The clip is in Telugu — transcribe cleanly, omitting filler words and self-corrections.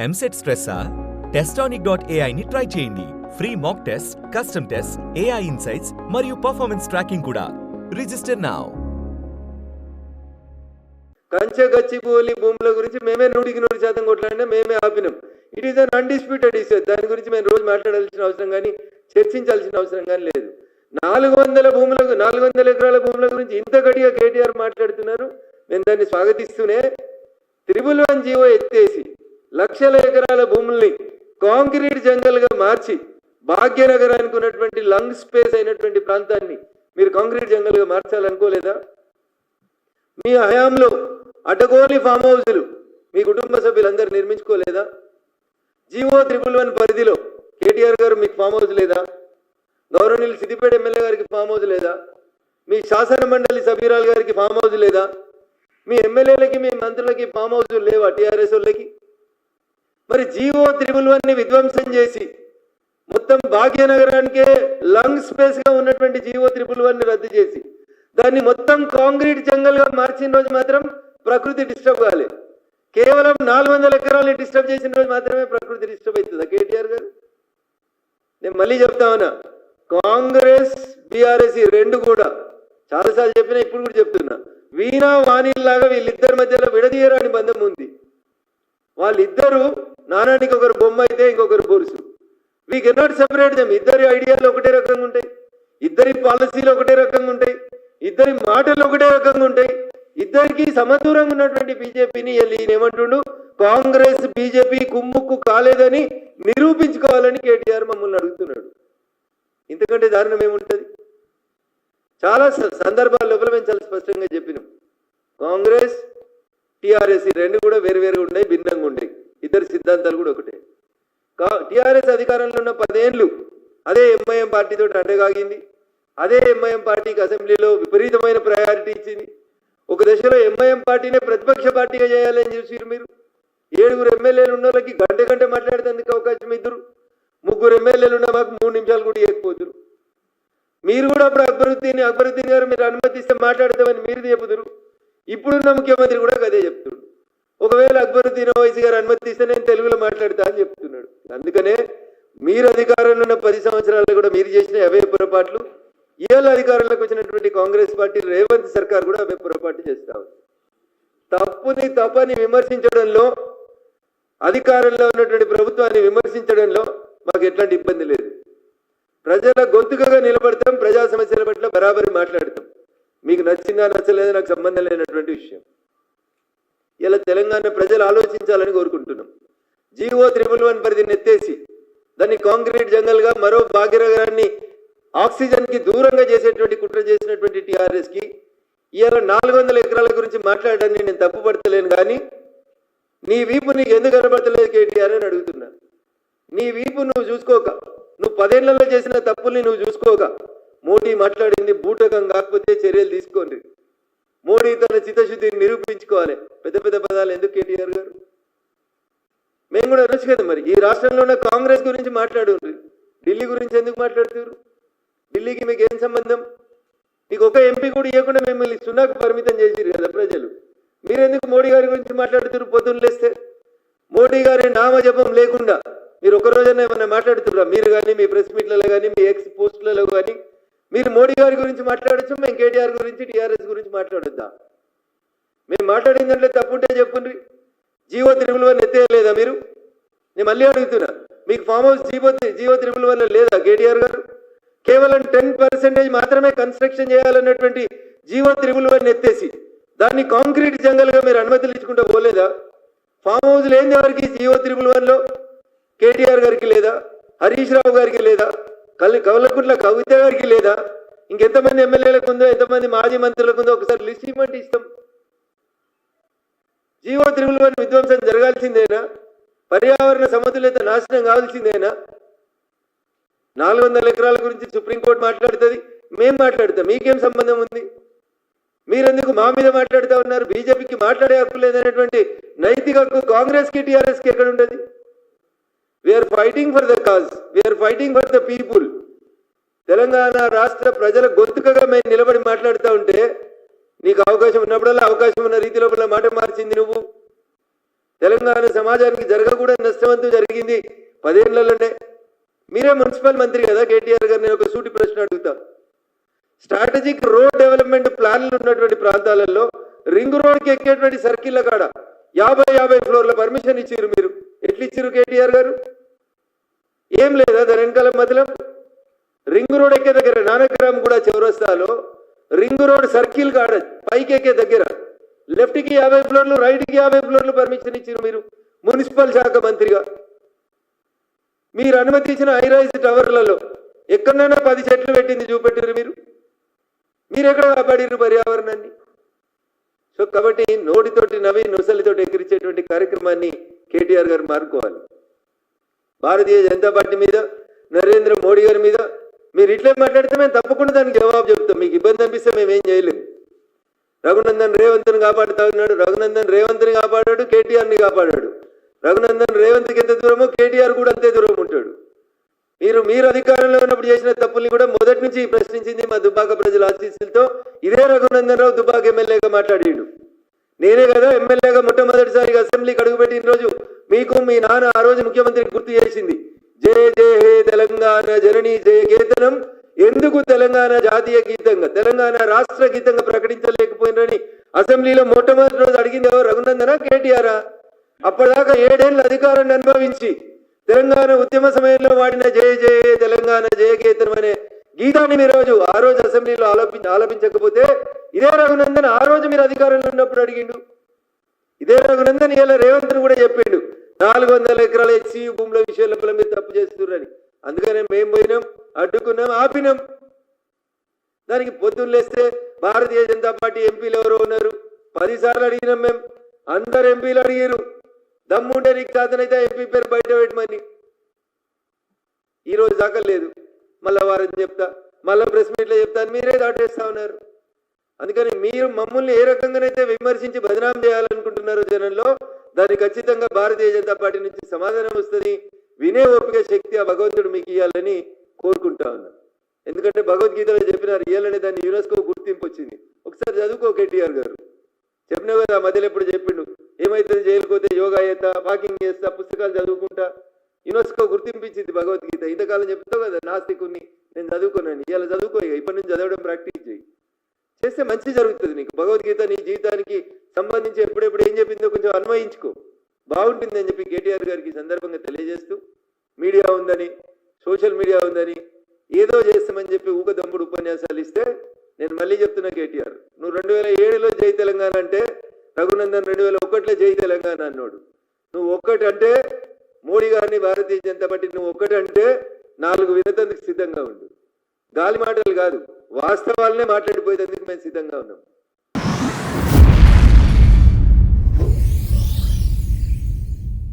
ఎంసెట్ స్ట్రెస్సా? Testonic.ai ని ట్రై చేయండి. Free mock test, custom test, AI insights మరియు పర్ఫార్మెన్స్ ట్రాకింగ్ కూడా. Register now. కంచె గచ్చిబౌలి భూముల గురించి మేమే 100% కొట్లాడినా మేమే ఆపినాం. It is an undisputed issue. దాని గురించి మేము రోజు మాట్లాడాల్సిన అవసరం కానీ చర్చించాల్సిన అవసరం కానీ లేదు. 400 ఎకరాల భూముల గురించి ఇంత గట్టిగా కేటీఆర్ మాట్లాడుతున్నారు. నేను దాన్ని స్వాగతిస్తూనే 111 జీవో ఎత్తేసి లక్షల ఎకరాల భూముల్ని కాంక్రీట్ జంగల్గా మార్చి భాగ్యనగరానికి ఉన్నటువంటి లంగ్ స్పేస్ అయినటువంటి ప్రాంతాన్ని మీరు కాంక్రీట్ జంగల్గా మార్చాలనుకోలేదా? మీ హయాంలో అడ్డగోలి ఫామ్ హౌజులు మీ కుటుంబ సభ్యులందరూ నిర్మించుకోలేదా? జీవో 111 పరిధిలో కేటీఆర్ గారు మీకు ఫామ్ హౌస్ లేదా? గౌరవనీయులు సిద్దిపేట ఎమ్మెల్యే గారికి ఫామ్ హౌస్ లేదా? మీ శాసన మండలి సభ్యురాలు గారికి ఫామ్ హౌస్ లేదా? మీ ఎమ్మెల్యేలకి మీ మంత్రులకి ఫామ్ హౌస్ లేవా? టీఆర్ఎస్ వాళ్ళకి. మరి జీవో 111ని విధ్వంసం చేసి మొత్తం భాగ్యనగరానికే లంగ్ స్పేస్గా ఉన్నటువంటి జీవో 111ని రద్దు చేసి దాన్ని మొత్తం కాంక్రీట్ జంగల్గా మార్చిన రోజు మాత్రం ప్రకృతి డిస్టర్బ్ కాలేదు. కేవలం 400 ఎకరాలని డిస్టర్బ్ చేసిన రోజు మాత్రమే ప్రకృతి డిస్టర్బ్ అవుతుందా కేటీఆర్ గారు? నేను మళ్ళీ చెప్తా ఉన్నా, కాంగ్రెస్ బీఆర్ఎస్ ఈ రెండు కూడా చాలాసార్లు చెప్పినా ఇప్పుడు కూడా చెప్తున్నా, వీణా వాణిల్లాగా వీళ్ళిద్దరి మధ్యలో విడదీయరాని బంధం ఉంది. వాళ్ళిద్దరూ నానానికి ఒకరు బొమ్మ అయితే ఇంకొకరు బొరుసు. We cannot separate them. ఇద్దరి ఐడియాలు ఒకటే రకంగా ఉంటాయి, ఇద్దరి పాలసీలు ఒకటే రకంగా ఉంటాయి, ఇద్దరి మాటలు ఒకటే రకంగా ఉంటాయి. ఇద్దరికి సమదూరంగా ఉన్నటువంటి బీజేపీని ఈయన ఏమంటుండు, కాంగ్రెస్ బీజేపీ కుమ్ముక్కు కాలేదని నిరూపించుకోవాలని కేటీఆర్ మమ్మల్ని అడుగుతున్నాడు. ఇంతకంటే దారుణం ఏముంటుంది? చాలా సందర్భాల లోపల మేము చాలా స్పష్టంగా చెప్పినాం, కాంగ్రెస్ టీఆర్ఎస్ ఈ రెండు కూడా వేరువేరుగా ఉన్నాయి, భిన్నంగా ఉన్నాయి. ఇద్దరు సిద్ధాంతాలు కూడా ఒకటే. టీఆర్ఎస్ అధికారంలో ఉన్న 10 ఏళ్ళు అదే ఎంఐఎం పార్టీతో అడ్డగాగింది. అదే ఎంఐఎం పార్టీకి అసెంబ్లీలో విపరీతమైన ప్రయారిటీ ఇచ్చింది. ఒక దశలో ఎంఐఎం పార్టీనే ప్రతిపక్ష పార్టీగా చేయాలని చూసిరు మీరు. 7 ఎమ్మెల్యేలు ఉన్న వాళ్ళకి గంట మాట్లాడేందుకు అవకాశం ఇద్దరు, 3 ఎమ్మెల్యేలు ఉన్న మాకు 3 నిమిషాలు కూడా ఇవ్వకపోతురు. మీరు కూడా అప్పుడు అక్బరుద్దీన్ గారు మీరు అనుమతిస్తే మాట్లాడతామని మీరు చెబుతురు. ఇప్పుడున్న ముఖ్యమంత్రి కూడా అదే చెప్తున్నాడు. ఒకవేళ అక్బరుద్దీన్ ఓవైసీ గారు అనుమతిస్తే నేను తెలుగులో మాట్లాడతా అని చెప్తున్నాడు. అందుకనే మీరు అధికారంలో ఉన్న 10 సంవత్సరాల్లో కూడా మీరు చేసిన అవే పొరపాట్లు ఇవాళ అధికారంలోకి వచ్చినటువంటి కాంగ్రెస్ పార్టీ రేవంత్ సర్కార్ కూడా అవే పొరపాటు చేస్తా ఉంది. తప్పని విమర్శించడంలో, అధికారంలో ఉన్నటువంటి ప్రభుత్వాన్ని విమర్శించడంలో మాకు ఎట్లాంటి ఇబ్బంది లేదు. ప్రజల గొంతుకగా నిలబడతాం, ప్రజా సమస్యల పట్ల బరాబరి మాట్లాడతాం. మీకు నచ్చిందా నచ్చలేదా నాకు సంబంధం లేనటువంటి విషయం. ఇలా తెలంగాణ ప్రజలు ఆలోచించాలని కోరుకుంటున్నాం. జీవో 111 పరిధిని ఎత్తేసి దాన్ని కాంక్రీట్ జంగల్గా మరో భాగ్యనగరాన్ని ఆక్సిజన్కి దూరంగా చేసేటువంటి కుట్ర చేసినటువంటి టీఆర్ఎస్కి ఇవాళ 400 ఎకరాల గురించి మాట్లాడడాన్ని నేను తప్పుపడతలేను. కానీ నీ వీపు నీకు ఎందుకు కనబడతలేదు కేటీఆర్ అని అడుగుతున్నా. నీ వీపు నువ్వు చూసుకోక, నువ్వు 10 ఏళ్లలో చేసిన తప్పుల్ని నువ్వు చూసుకోక, మోడీ మాట్లాడింది బూటకం కాకపోతే చర్యలు తీసుకోండి, మోడీ తన చిత్తశుద్ధిని నిరూపించుకోవాలి. పెద్ద పదాలు ఎందుకు కేటీఆర్ గారు? మేము కూడా అనొచ్చు కదా. మరి ఈ రాష్ట్రంలో ఉన్న కాంగ్రెస్ గురించి మాట్లాడుండ్రి, ఢిల్లీ గురించి ఎందుకు మాట్లాడుతున్నారు? ఢిల్లీకి మీకు ఏం సంబంధం? మీకు ఒక ఎంపీ కూడా ఇవ్వకుండా మిమ్మల్ని సున్నాకు పరిమితం చేసిరు కదా ప్రజలు. మీరెందుకు మోడీ గారి గురించి మాట్లాడుతున్నారు? పొద్దున్న లేస్తే మోడీ గారి నామజపం లేకుండా మీరు ఒక రోజైనా ఏమన్నా మాట్లాడుతుర్రా? మీరు కానీ మీ ప్రెస్ మీట్లలో కానీ మీ ఎక్స్ పోస్టులలో కానీ మీరు మోడీ గారి గురించి మాట్లాడచ్చు, మేము కేటీఆర్ గురించి టీఆర్ఎస్ గురించి మాట్లాడొద్దా? మేము మాట్లాడిన దాంట్లో తప్పుంటే చెప్పుండ్రి. జీవో 111 ఎత్తేయలేదా మీరు? నేను మళ్ళీ అడుగుతున్నా, మీకు ఫామ్ హౌస్ జీవో 111 లేదా కేటీఆర్ గారు? కేవలం 10% మాత్రమే కన్స్ట్రక్షన్ చేయాలన్నటువంటి జీవో 111 ఎత్తేసి దాన్ని కాంక్రీట్ జంగల్గా మీరు అనుమతులు ఇచ్చుకుంటూ పోలేదా? ఫామ్ హౌస్ లేని ఎవరికి జీవో 111లో? కేటీఆర్ గారికి లేదా? హరీష్ రావు గారికి లేదా? కవలకుంట్ల కవిత గారికి లేదా? ఇంకెంతమంది ఎమ్మెల్యేలకు ఉందో, ఎంతమంది మాజీ మంత్రులకు ఉందో ఒకసారి లిస్ట్ ఇవ్వమంటే ఇస్తాం. జీవో 111 విధ్వంసం జరగాల్సిందేనా? పర్యావరణ సమతుల్యత నాశనం కావాల్సిందేనా? 400 ఎకరాల గురించి సుప్రీంకోర్టు మాట్లాడుతుంది, మేము మాట్లాడతాం. మీకేం సంబంధం ఉంది? మీరెందుకు మా మీద మాట్లాడుతూ ఉన్నారు? బీజేపీకి మాట్లాడే హక్కు లేదనేటువంటి నైతిక హక్కు కాంగ్రెస్కి టీఆర్ఎస్కి ఎక్కడ ఉంటుంది? We're fighting for the cause, we're fighting for the people. Telangana రాష్ట్ర ప్రజల గొంతుకగా మేము నిలబడి మాట్లాడుతూ ఉంటే నీకు అవకాశం ఉన్నప్పుడల్లా అవకాశం ఉన్న రీతిలో మాట మార్చింది నువ్వు. తెలంగాణ సమాజానికి జరగకూడని నష్టమంతూ జరిగింది 10 ఏళ్లలోనే. మీరే మున్సిపల్ మంత్రి కదా కేటీఆర్ గారు, నేను ఒక సూటి ప్రశ్న అడుగుతా. స్ట్రాటజిక్ రోడ్ డెవలప్మెంట్ ప్లాన్లు ఉన్నటువంటి ప్రాంతాలలో రింగ్ రోడ్కి ఎక్కేటువంటి సర్కిళ్ళ కాడ 50 ఫ్లోర్ల పర్మిషన్ ఇచ్చారు. మీరు ఎట్లా ఇచ్చారు కేటీఆర్ గారు? ఏం లేదా దాని వెనకాల మతలం? రింగ్ రోడ్ ఎక్కే దగ్గర నానక్రామ్ కూడా చౌరస్తాలో రింగ్ రోడ్ సర్కిల్ కాడ పైకి ఎక్కే దగ్గర లెఫ్ట్కి 50 ఫ్లోర్లు, రైట్కి 50 ఫ్లోర్లు పర్మిషన్ ఇచ్చారు మీరు మున్సిపల్ శాఖ మంత్రిగా. మీరు అనుమతి ఇచ్చిన హైరైజ్ టవర్లలో ఎక్కడైనా 10 చెట్లు పెట్టింది చూపెట్టారు మీరు. మీరు ఎక్కడ కాపాడిరు పర్యావరణాన్ని? సో కాబట్టి నోటితోటి నవ్వి నొసలితోటి ఎక్కిరించేటువంటి కార్యక్రమాన్ని కేటీఆర్ గారు మారుకోవాలి. భారతీయ జనతా పార్టీ మీద, నరేంద్ర మోడీ గారి మీద మీరు ఇట్లే మాట్లాడితే మేము తప్పకుండా దానికి జవాబు చెప్తాం. మీకు ఇబ్బంది అనిపిస్తే మేమేం చేయలేము. రఘునందన్ రేవంత్ని కాపాడుతా ఉన్నాడు. రఘునందన్ రేవంత్ని కాపాడాడు, కేటీఆర్ని కాపాడాడు. రఘునందన్ రేవంత్కి ఎంత దూరమో కేటీఆర్ కూడా అంతే దూరం ఉంటాడు. మీరు అధికారంలో ఉన్నప్పుడు చేసిన తప్పుల్ని కూడా మొదటి నుంచి ప్రశ్నించింది మా దుబ్బాక ప్రజల ఆశీస్సులతో. ఇదే రఘునందన్ రావు దుబ్బాక ఎమ్మెల్యేగా మాట్లాడాడు. నేనే కదా ఎమ్మెల్యేగా మొట్టమొదటిసారిగా అసెంబ్లీకి అడుగుపెట్టిన రోజు మీకు మీ నాన్న ఆ రోజు ముఖ్యమంత్రికి గుర్తు చేసింది, జయ జయ హే తెలంగాణ జననీ జయ కేతనం. ఎందుకు తెలంగాణ జాతీయ గీతంగా, తెలంగాణ రాష్ట్ర గీతంగా ప్రకటించలేకపోయినని అసెంబ్లీలో మొట్టమొదటి రోజు అడిగింది ఎవరు? రఘునందనా కేటీఆరా? అప్పటిదాకా 7 ఏళ్ళు అధికారాన్ని అనుభవించి తెలంగాణ ఉద్యమ సమయంలో వాడిన జయ జయ తెలంగాణ జయ కేతనం అనే గీతాన్ని మీరు ఆ రోజు అసెంబ్లీలో ఆలపించకపోతే ఇదే రఘునందన్ ఆ రోజు మీరు అధికారంలో ఉన్నప్పుడు అడిగిండు. ఇదే రఘునందన్ ఇలా రేవంత్ కూడా చెప్పిండు 400 ఎకరాల హెచ్సియు భూముల విషయంలో మీరు తప్పు చేస్తున్నారని. అందుకనే మేము పోయినాం, అడ్డుకున్నాం, ఆపినాం. దానికి పొద్దున్న లేస్తే భారతీయ జనతా పార్టీ ఎంపీలు ఎవరో ఉన్నారు, 10 సార్లు అడిగినాం మేము. అందరు ఎంపీలు అడిగారు, దమ్ముంటే నీకు కాదనైతే ఎంపీ పేరు బయట పెట్టమని. ఈరోజు దాకా లేదు. మళ్ళీ వారిని చెప్తా, మళ్ళీ ప్రెస్ మీట్లో చెప్తాను, మీరే దాటేస్తా ఉన్నారు. అందుకని మీరు మమ్మల్ని ఏ రకంగానైతే విమర్శించి బదనాం చేయాలనుకుంటున్నారో జనంలో, దానికి ఖచ్చితంగా భారతీయ జనతా పార్టీ నుంచి సమాధానం వస్తుంది. వినే ఓపిక శక్తి ఆ భగవంతుడు మీకు ఇవ్వాలని కోరుకుంటా ఉన్నా. ఎందుకంటే భగవద్గీతలో చెప్పినారు, ఇవ్వాలనే దాన్ని యునెస్కో గుర్తింపు వచ్చింది. ఒకసారి చదువుకో కేటీఆర్ గారు. చెప్పినా కదా మధ్యలో ఎప్పుడు చెప్పిండు, ఏమైతుంది జైలుకు పోతే యోగా చేస్తా, వాకింగ్ చేస్తా, పుస్తకాలు చదువుకుంటా. యునెస్కో గుర్తింపించింది భగవద్గీత. ఇంతకాలం చెప్తావు కదా నాస్తికుని, నేను చదువుకున్నాను. ఇలా చదువుకో, ఇప్పటి నుంచి చదవడం ప్రాక్టీస్ చేయి. చేస్తే మంచి జరుగుతుంది నీకు. భగవద్గీత నీ జీవితానికి సంబంధించి ఎప్పుడెప్పుడు ఏం చెప్పిందో కొంచెం అన్వయించుకో, బాగుంటుంది అని చెప్పి కేటీఆర్ గారికి సందర్భంగా తెలియజేస్తూ, మీడియా ఉందని, సోషల్ మీడియా ఉందని ఏదో చేస్తామని చెప్పి ఊక దమ్ముడు ఉపన్యాసాలు ఇస్తే, నేను మళ్ళీ చెప్తున్నా కేటీఆర్, నువ్వు 2007లో జై తెలంగాణ అంటే రఘునందన్ 2001లో జై తెలంగాణ అన్నాడు. నువ్వు ఒక్కటంటే మోడీ గారిని, భారతీయ జనతా పార్టీ నువ్వు ఒక్కటంటే 4 వినతందుకు సిద్ధంగా ఉండు. గాలి మాటలు కాదు, వాస్తవాలనే మాట్లాడిపోయేందుకు మేము సిద్ధంగా ఉన్నాం.